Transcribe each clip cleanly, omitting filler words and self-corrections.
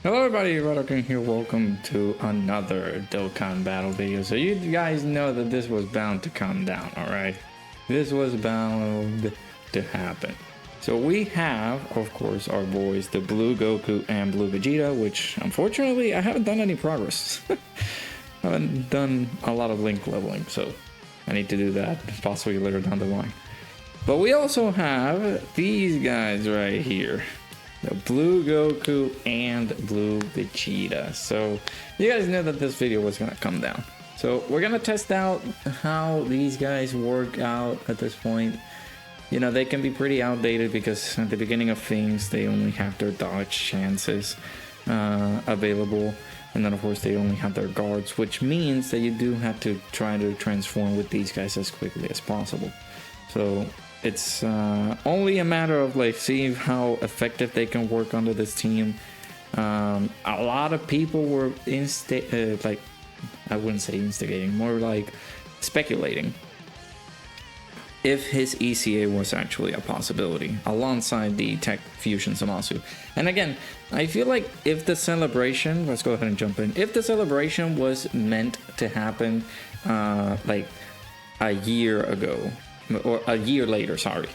Hello everybody, Dokkan here. Welcome to another Dokkan battle video. So you guys know that this was bound to come down, alright? This was bound to happen. So we have, of course, our boys, the Blue Goku and Blue Vegeta, which unfortunately I haven't done any progress. I haven't done a lot of link leveling, so I need to do that possibly later down the line. But we also have these guys right here. The Blue Goku and Blue Vegeta. So you guys know that this video was gonna come down. So we're gonna test out how these guys work out at this point. You know, they can be pretty outdated because at the beginning of things, they only have their dodge chances available. And then of course they only have their guards, which means that you do have to try to transform with these guys as quickly as possible. So it's only a matter of like seeing how effective they can work under this team. A lot of people were like, I wouldn't say instigating, more like speculating if his ECA was actually a possibility alongside the Tech Fusion Zamasu. And again, I feel like if the celebration, let's go ahead and jump in, if the celebration was meant to happen like a year ago, or a year later, sorry,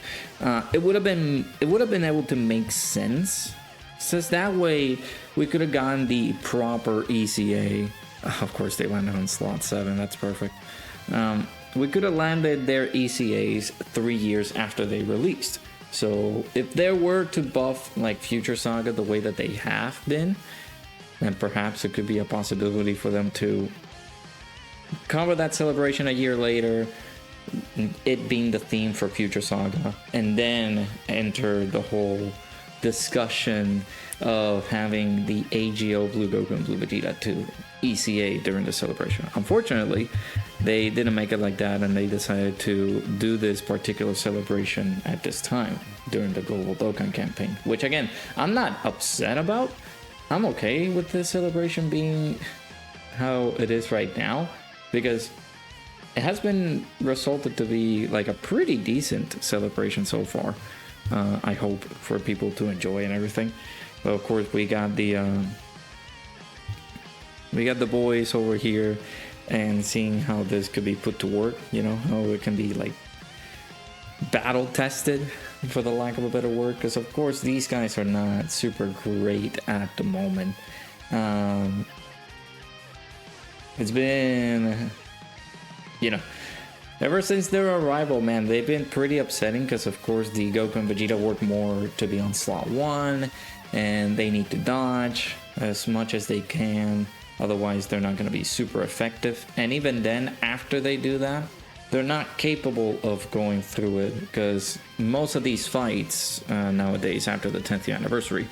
it would have been able to make sense, since that way we could have gotten the proper ECA. Of course they landed on slot 7, that's perfect. We could have landed their ECAs 3 years after they released. So if they were to buff like Future Saga the way that they have been, then perhaps it could be a possibility for them to cover that celebration a year later, it being the theme for Future Saga, and then enter the whole discussion of having the AGL Blue Goku and Blue Vegeta to ECA during the celebration. Unfortunately, they didn't make it like that, and they decided to do this particular celebration at this time during the Global Dokkan campaign, which again, I'm not upset about. I'm okay with this celebration being how it is right now, because it has been resulted to be like a pretty decent celebration so far. I hope for people to enjoy and everything. But of course we got the boys over here, and seeing how this could be put to work, you know, how it can be like battle tested, for the lack of a better word, because of course these guys are not super great at the moment. It's been, you know, ever since their arrival, man, they've been pretty upsetting, because of course the Goku and Vegeta work more to be on slot 1, and they need to dodge as much as they can, otherwise they're not going to be super effective. And even then, after they do that, they're not capable of going through it, because most of these fights nowadays, after the 10th year anniversary,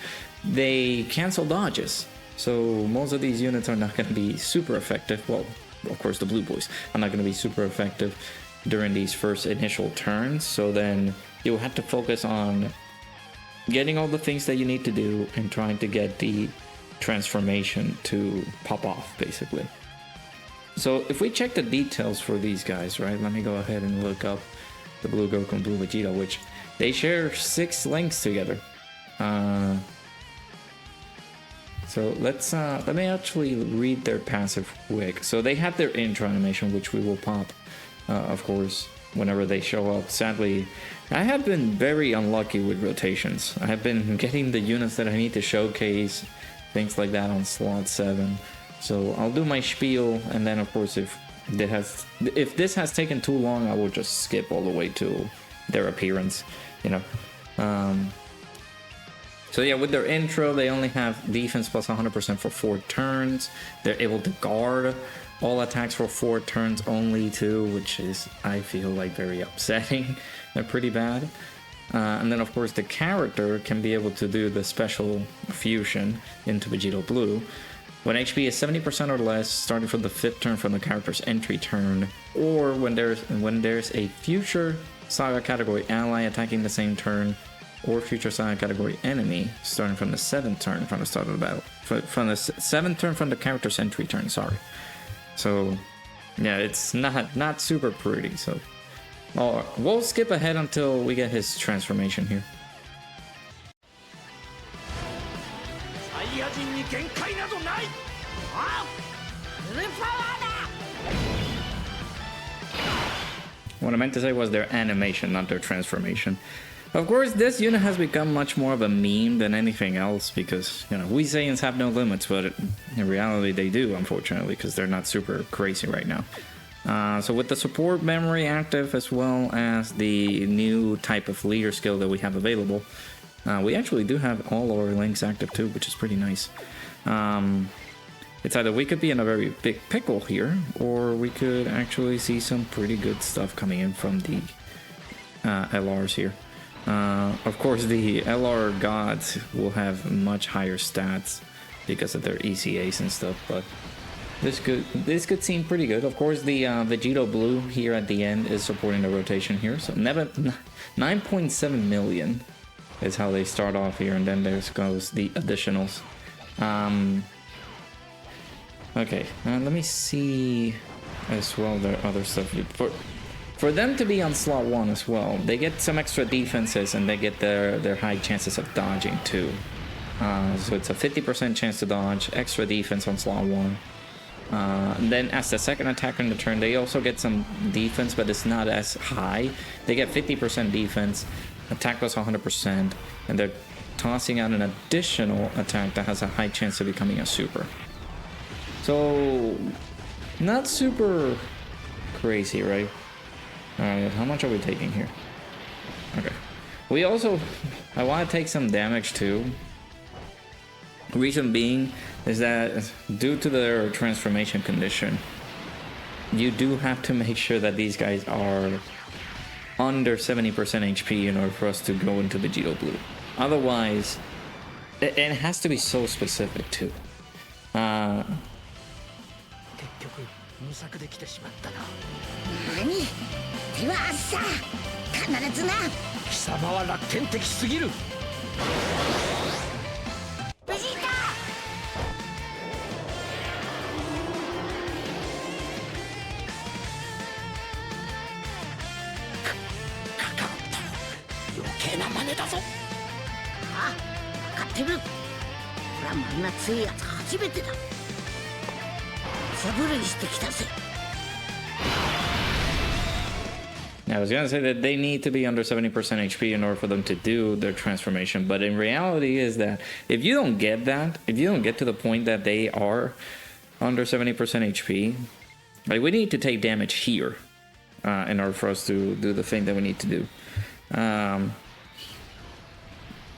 they cancel dodges. So most of these units are not going to be super effective. Well, of course the blue boys are not going to be super effective during these first initial turns, so then you'll have to focus on getting all the things that you need to do and trying to get the transformation to pop off, basically. So if we check the details for these guys, right, let me go ahead and look up the Blue Goku and Blue Vegeta, which they share 6 links together. So let me actually read their passive quick. So they have their intro animation, which we will pop, of course, whenever they show up. Sadly, I have been very unlucky with rotations. I have been getting the units that I need to showcase, things like that, on slot 7. So I'll do my spiel, and then of course if this has taken too long, I will just skip all the way to their appearance, you know. So yeah, with their intro, they only have defense plus 100% for 4 turns. They're able to guard all attacks for 4 turns only too, which is, I feel like, very upsetting. They're pretty bad. And then of course the character can be able to do the special fusion into Vegeta Blue when HP is 70% or less, starting from the 5th turn from the character's entry turn, or when there's a Future Saga category ally attacking the same turn, or Future Saga category enemy starting from the 7th turn from the start of the battle. From the 7th turn from the character's entry turn, sorry. So yeah, it's not super pretty. So we'll skip ahead until we get his transformation here. リア人に限界などない。ああ、フルパワーだ。 What I meant to say was their animation, not their transformation. Of course, this unit has become much more of a meme than anything else because, you know, we Saiyans have no limits, but in reality they do, unfortunately, because they're not super crazy right now. So with the support memory active as well as the new type of leader skill that we have available, we actually do have all our links active too, which is pretty nice. It's either we could be in a very big pickle here, or we could actually see some pretty good stuff coming in from the LRs here. Of course, the LR gods will have much higher stats because of their ECAs and stuff, but this could seem pretty good. Of course, the Vegito Blue here at the end is supporting the rotation here, so 9.7 million is how they start off here, and then there goes the additionals. Okay, let me see as well their other stuff. For them to be on slot 1 as well, they get some extra defenses and they get their high chances of dodging too. So it's a 50% chance to dodge, extra defense on slot 1. Then as the second attack on the turn, they also get some defense, but it's not as high. They get 50% defense, attack plus 100%, and they're tossing out an additional attack that has a high chance of becoming a super. So, not super crazy, right? Alright, how much are we taking here? Okay. We also, I want to take some damage too. Reason being is that due to their transformation condition, you do have to make sure that these guys are under 70% HP in order for us to go into Vegito Blue. Otherwise, it has to be so specific too. I was gonna say that they need to be under 70% HP in order for them to do their transformation, but in reality is that if you don't get that, if you don't get to the point that they are under 70% HP, like we need to take damage here in order for us to do the thing that we need to do.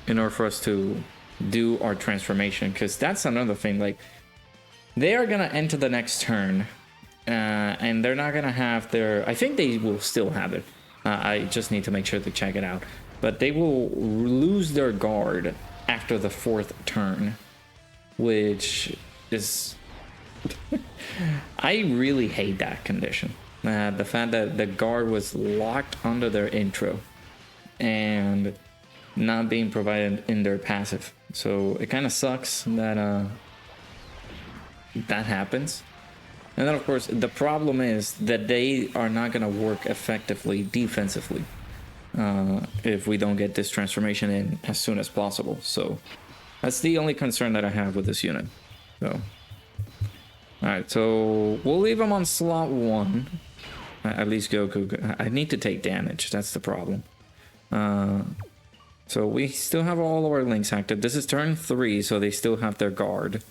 In order for us to do our transformation, because that's another thing, like they are gonna enter the next turn and they're not gonna have their, I think they will still have it, I just need to make sure to check it out, but they will lose their guard after the 4th turn, which is I really hate that condition, the fact that the guard was locked under their intro and not being provided in their passive. So it kind of sucks that that happens. And then of course the problem is that they are not going to work effectively defensively if we don't get this transformation in as soon as possible. So that's the only concern that I have with this unit. So alright, so we'll leave him on slot 1, at least Goku. I need to take damage, that's the problem. So we still have all of our links active. This is turn 3, so they still have their guard.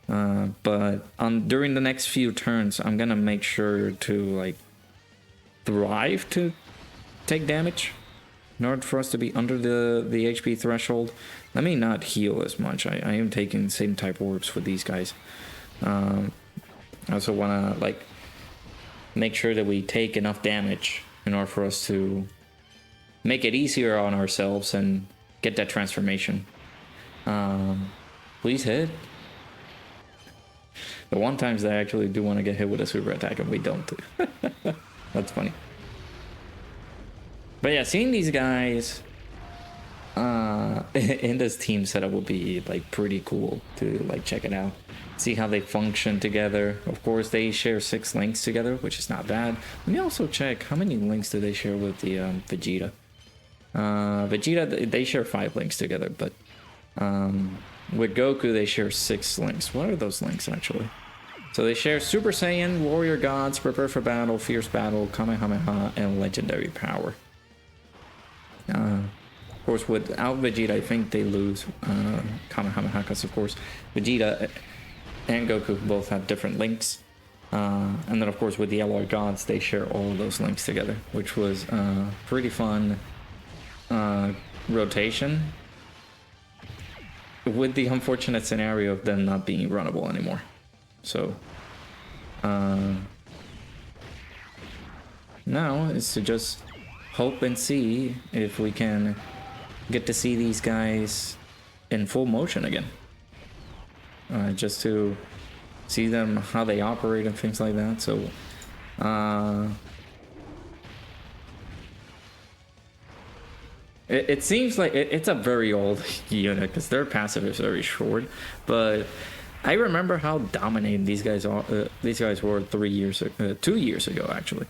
But during the next few turns, I'm gonna make sure to like thrive to take damage in order for us to be under the HP threshold. Let me not heal as much. I am taking the same type of orbs for these guys. I also want to like make sure that we take enough damage in order for us to make it easier on ourselves and get that transformation. Please hit. The one times that I actually do want to get hit with a super attack and we don't. That's funny. But yeah, seeing these guys in this team setup would be like pretty cool to like check it out. See how they function together. Of course, they share 6 links together, which is not bad. Let me also check how many links do they share with the Vegeta. Vegeta, they share 5 links together, but with Goku, they share 6 links. What are those links, actually? So they share Super Saiyan, Warrior Gods, Prepare for Battle, Fierce Battle, Kamehameha, and Legendary Power. Of course, without Vegeta, I think they lose Kamehameha, because, of course, Vegeta and Goku both have different links. And then, of course, with the Alloy Gods, they share all of those links together, which was pretty fun rotation, with the unfortunate scenario of them not being runnable anymore. So now is to just hope and see if we can get to see these guys in full motion again, just to see them, how they operate and things like that. So it seems like it's a very old unit, because their passive is very short, but I remember how dominating these guys are. These guys were 2 years ago, actually,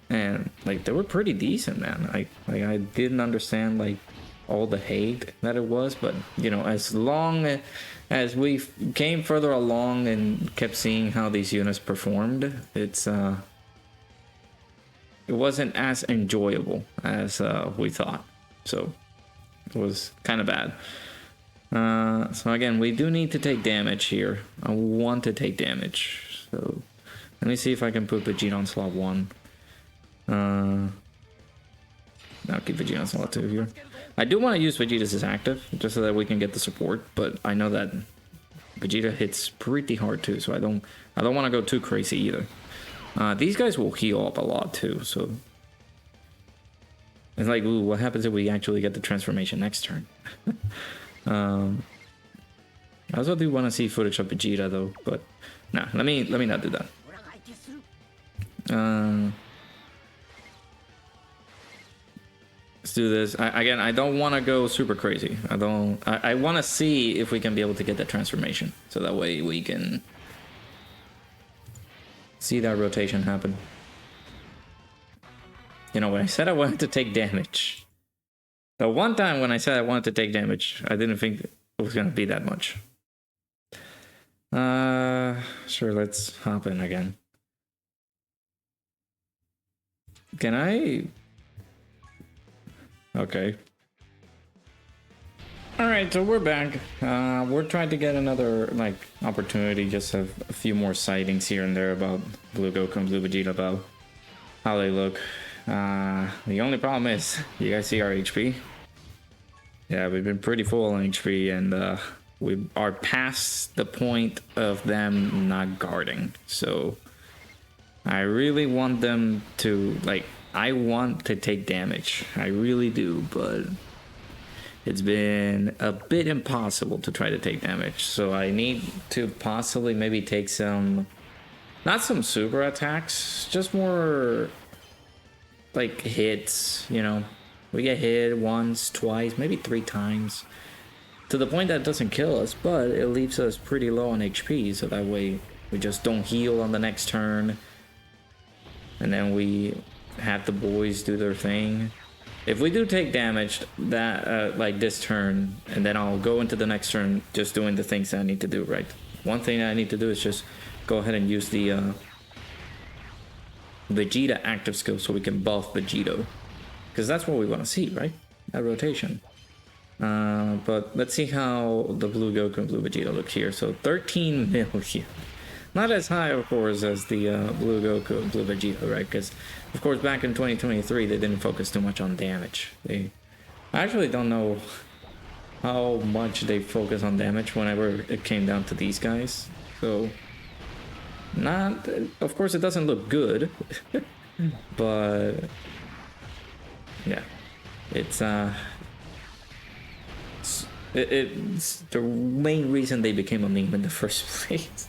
and like they were pretty decent, man. I didn't understand like all the hate that it was, but you know, as long as we came further along and kept seeing how these units performed, it wasn't as enjoyable as we thought. So it was kind of bad. So again, we do need to take damage here. I want to take damage. So let me see if I can put Vegeta on slot 1. I'll keep Vegeta on slot 2 here. I do want to use Vegeta's as active, just so that we can get the support, but I know that Vegeta hits pretty hard too, so I don't want to go too crazy either. These guys will heal up a lot too, so it's like, ooh, what happens if we actually get the transformation next turn? I also do want to see footage of Vegeta though, but nah, let me not do that. Let's do this. I don't want to go super crazy. I want to see if we can be able to get that transformation, so that way we can see that rotation happen. You know, when I said I wanted to take damage, the one time when I said I wanted to take damage, I didn't think it was going to be that much. Sure, let's hop in again. Can I? Okay. Alright, so we're back. We're trying to get another, like, opportunity, just have a few more sightings here and there about Blue Goku and Blue Vegeta, about how they look. The only problem is, you guys see our HP? Yeah, we've been pretty full on HP, and we are past the point of them not guarding. So I really want them to, like, I want to take damage. I really do, but it's been a bit impossible to try to take damage. So I need to possibly maybe take some, not some super attacks, just more like hits, you know. We get hit once, twice, maybe 3 times, to the point that it doesn't kill us, but it leaves us pretty low on HP, so that way we just don't heal on the next turn, and then we have the boys do their thing. If we do take damage that like this turn, and then I'll go into the next turn just doing the things that I need to do, right? One thing that I need to do is just go ahead and use the Vegeta active skill so we can buff Vegito, because that's what we want to see, right? That rotation. But let's see how the Blue Goku and Blue Vegeta look here. So 13 million. Not as high, of course, as the Blue Goku and Blue Vegeta, right? Because, of course, back in 2023, they didn't focus too much on damage. I actually don't know how much they focus on damage whenever it came down to these guys. So, not... Of course, it doesn't look good. But... yeah. It's the main reason they became a meme in the first place.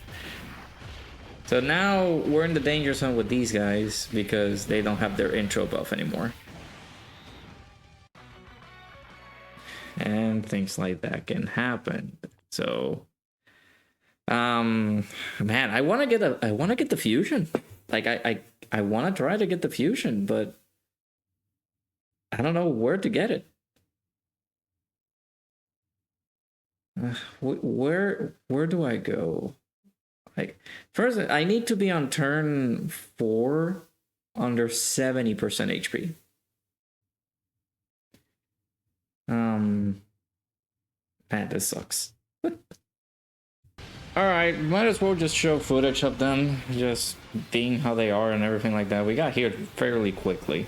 So now we're in the danger zone with these guys because they don't have their intro buff anymore. And things like that can happen. So man, I want to get the fusion. Like I want to try to get the fusion, but I don't know where to get it. Where do I go? Like, first, I need to be on turn 4 under 70% HP. Man, this sucks. Alright, might as well just show footage of them, just being how they are and everything like that. We got here fairly quickly.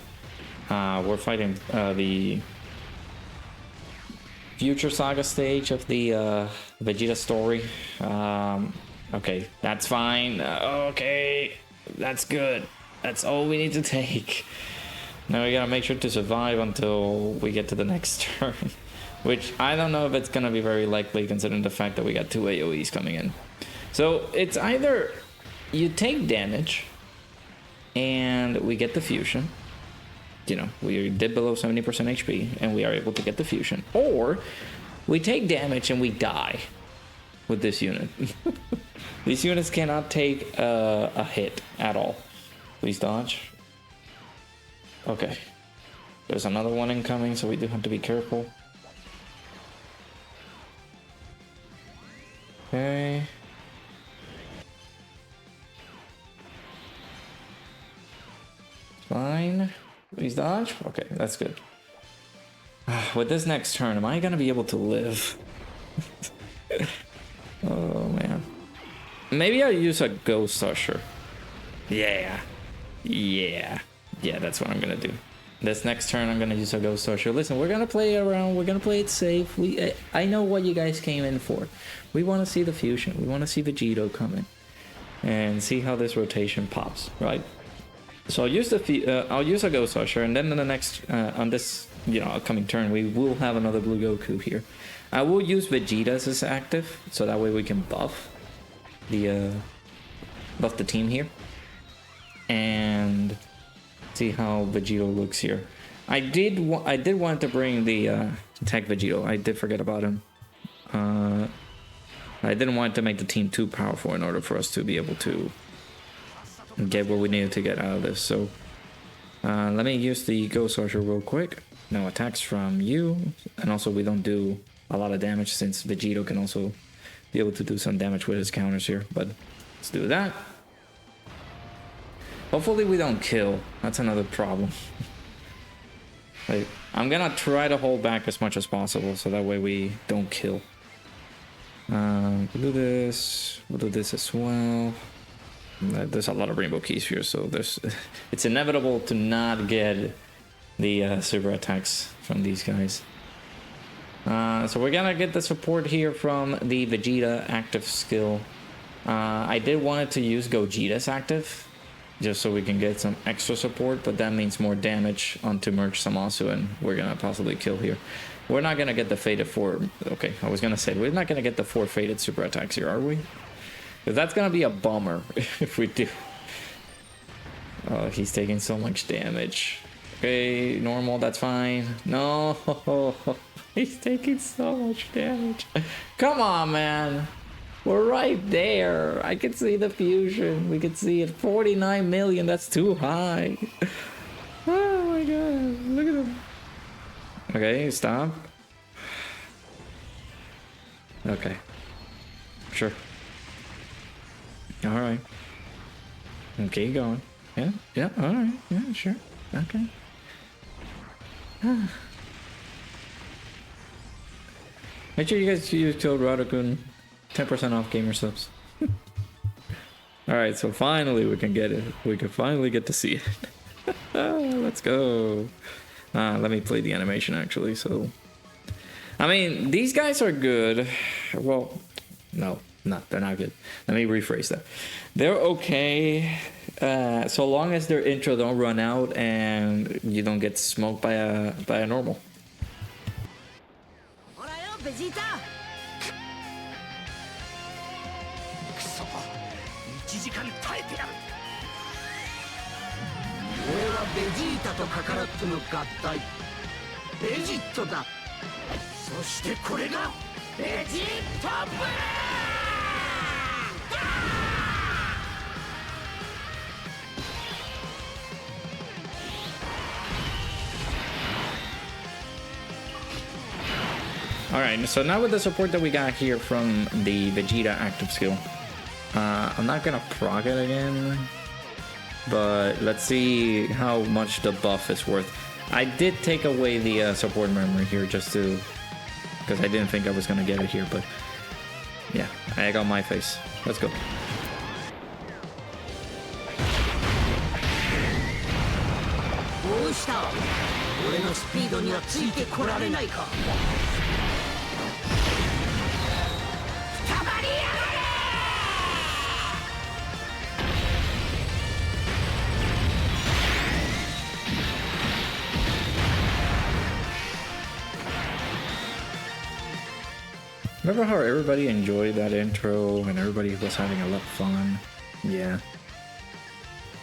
We're fighting the future saga stage of the Vegeta story. Okay, that's fine. Okay, that's good. That's all we need to take. Now we gotta make sure to survive until we get to the next turn. Which I don't know if it's gonna be very likely considering the fact that we got 2 AoEs coming in. So it's either you take damage and we get the fusion. You know, we did below 70% HP and we are able to get the fusion. Or we take damage and we die with this unit. These units cannot take a hit at all. Please dodge. Okay. There's another one incoming, so we do have to be careful. Okay. Fine. Please dodge. Okay, that's good. With this next turn, am I gonna be able to live? Oh man. Maybe I'll use a Ghost Usher. Yeah. Yeah, that's what I'm gonna do. This next turn, I'm gonna use a Ghost Usher. Listen, we're gonna play around. We're gonna play it safe. I know what you guys came in for. We want to see the fusion. We want to see Vegito come in and see how this rotation pops, right? So I'll use I'll use a Ghost Usher, and then in the next on this upcoming turn, we will have another Blue Goku here. I will use Vegeta's as active, so that way we can buff the team here and see how Vegito looks here. I did want to bring the Tech Vegito. I did forget about him. I didn't want to make the team too powerful in order for us to be able to get what we needed to get out of this. So let me use the Ghost Usher real quick. No attacks from you, and also we don't do a lot of damage since Vegito can also be able to do some damage with his counters here. But let's do that. Hopefully we don't kill. That's another problem. Like, I'm gonna try to hold back as much as possible so that way we don't kill. We'll do this. We'll do this as well. There's a lot of rainbow keys here, so it's inevitable to not get the super attacks from these guys. So we're gonna get the support here from the Vegeta active skill. I did want to use Gogeta's active, just so we can get some extra support, but that means more damage onto Merch Samasu, and we're gonna possibly kill here. We're not gonna get the faded 4. Okay, I was gonna say we're not gonna get the 4 faded super attacks here, are we? Because that's gonna be a bummer if we do. Oh, he's taking so much damage. Okay, normal, that's fine. No, he's taking so much damage. Come on, man. We're right there. I can see the fusion. We can see it. 49 million. That's too high. Oh my god. Look at him. Okay, stop. Okay. Sure. Alright. Okay, going. Yeah, alright. Yeah, sure. Okay. Make sure you guys use code Radokun. 10% off gamer subs. Alright, so finally we can get it. We can finally get to see it. Let's go. Let me play the animation actually. So, I mean, these guys are good. Well, no, they're not good. Let me rephrase that. They're okay. So long as their intro don't run out and you don't get smoked by a normal. Vegeta! 1時間耐えてやる。俺はベジータとカカロットの合体ベジットだ。そしてこれがベジットブレ Alright, so now with the support that we got here from the Vegeta active skill, I'm not gonna proc it again, but let's see how much the buff is worth. I did take away the support memory here just to, because I didn't think I was gonna get it here, but yeah, I got my face. Let's go. Remember how everybody enjoyed that intro and everybody was having a lot of fun? Yeah.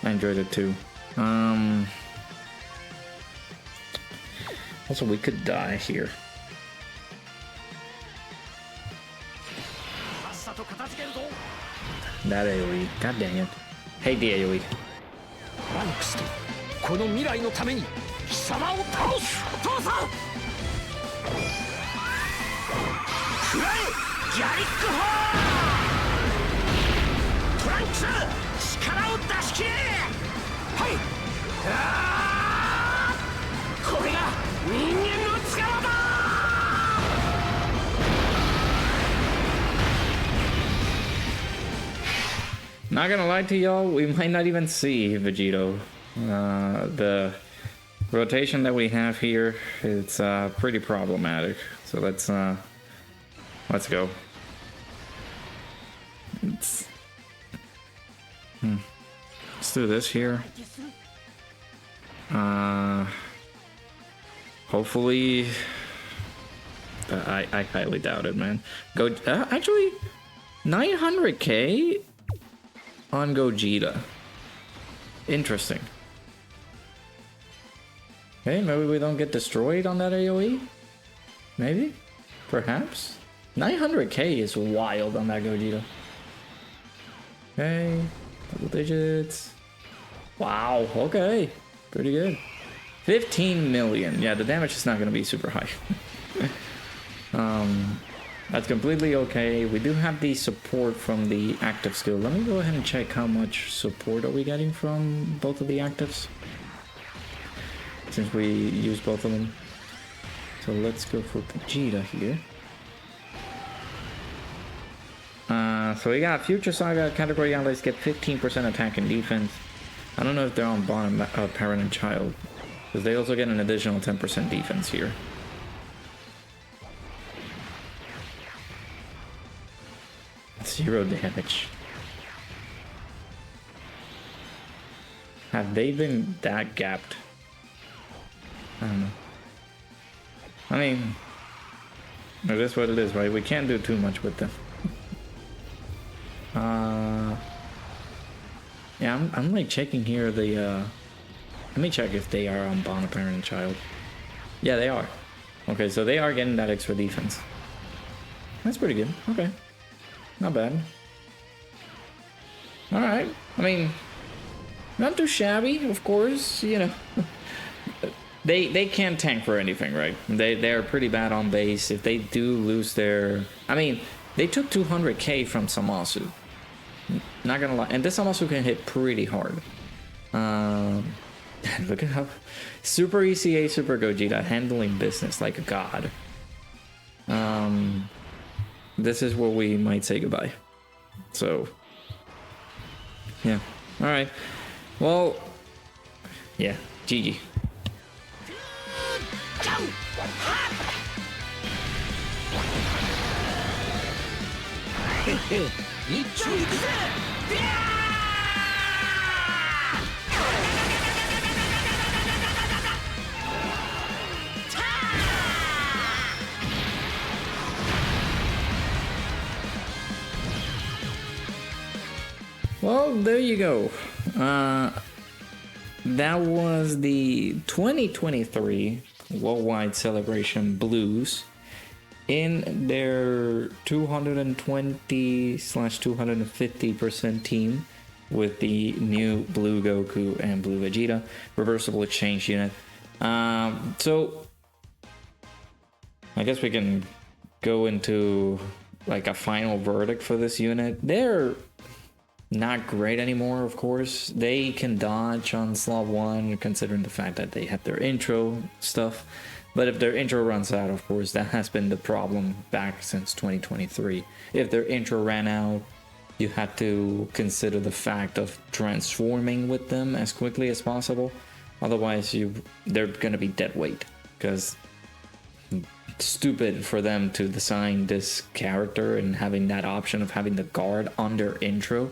I enjoyed it too. Also, we could die here. That AoE. God dang it. Hate the AoE. Not gonna lie to y'all, we might not even see Vegito. The rotation that we have here, it's pretty problematic. So let's go. Let's do this here. Hopefully, I highly doubt it, man. Go actually 900k on Gogeta. Interesting. Okay, maybe we don't get destroyed on that AoE. Maybe, perhaps. 900k is wild on that Gogeta. Okay, double digits. Wow, okay, pretty good. 15 million. Yeah, the damage is not going to be super high. That's completely okay. We do have the support from the active skill. Let me go ahead and check how much support are we getting from both of the actives, since we use both of them. So let's go for Vegeta here. So we got Future Saga category allies get 15% attack and defense. I don't know if they're on bottom parent and child, because they also get an additional 10% defense here. Zero damage. Have they been that gapped? I don't know. I mean, it is what it is, right? We can't do too much with them. Yeah, I'm like checking here the let me check if they are on bond parent and child. Yeah, they are. Okay, so they are getting that extra defense. That's pretty good. Okay, not bad. All right. I mean, not too shabby, of course. You know, they can't tank for anything, right? They're pretty bad on base. If they do lose their, I mean, they took 200k from Samasu. Not gonna lie, and this Samasu can hit pretty hard. Look at how Super ECA, Super Gogeta handling business like a god. This is where we might say goodbye. So, yeah. All right. Well, yeah. GG. Well, there you go. That was the 2023 Worldwide Celebration Blues in their 220/250% team with the new Blue Goku and Blue Vegeta reversible exchange unit. So I guess we can go into like a final verdict for this unit, they're not great anymore, of course. They can dodge on slot 1, considering the fact that they have their intro stuff. But if their intro runs out, of course, that has been the problem back since 2023. If their intro ran out, you had to consider the fact of transforming with them as quickly as possible. Otherwise, they're going to be dead weight, because it's stupid for them to design this character and having that option of having the guard on their intro.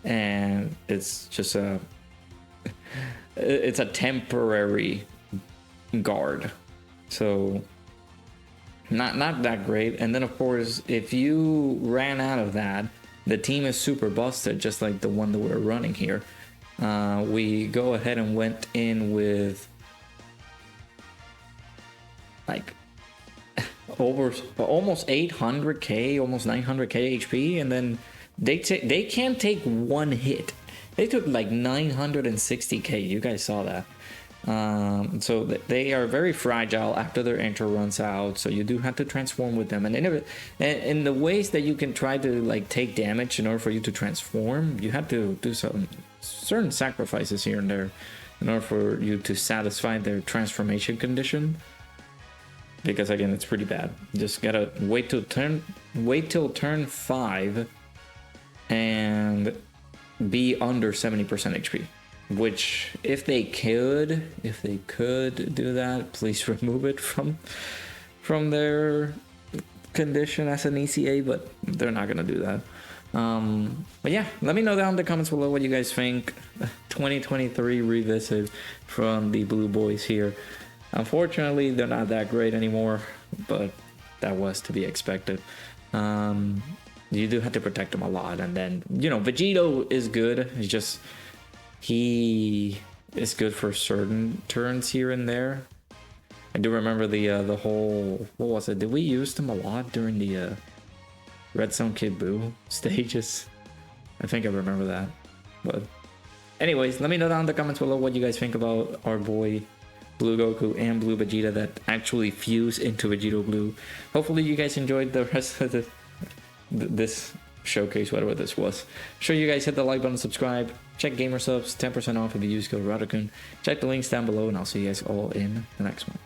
And it's just it's a temporary guard. So not that great. And then of course, if you ran out of that, the team is super busted, just like the one that we're running here. We go ahead and went in with like over almost 800k, almost 900k HP, and then they can't take one hit. They took like 960k. You guys saw that. So they are very fragile after their intro runs out, so you do have to transform with them. And in the ways that you can try to like take damage in order for you to transform, you have to do some certain sacrifices here and there in order for you to satisfy their transformation condition. Because again, it's pretty bad. Just gotta wait till turn 5 and be under 70% HP. Which, if they could do that, please remove it from their condition as an ECA, but they're not gonna do that. But yeah, let me know down in the comments below what you guys think. 2023 revisit from the Blue Boys here. Unfortunately, they're not that great anymore, but that was to be expected. You do have to protect them a lot, and then, you know, Vegito is good. It's just he is good for certain turns here and there. I do remember the whole, what was it? Did we use them a lot during the Red Zone Kid Buu stages? I think I remember that. But anyways, let me know down in the comments below what you guys think about our boy Blue Goku and Blue Vegeta that actually fuse into Vegito Blue. Hopefully you guys enjoyed the rest of this showcase, whatever this was. Sure, you guys hit the like button, subscribe, check Gamer Subs, 10% off if you use code Radokun. Check the links down below, and I'll see you guys all in the next one.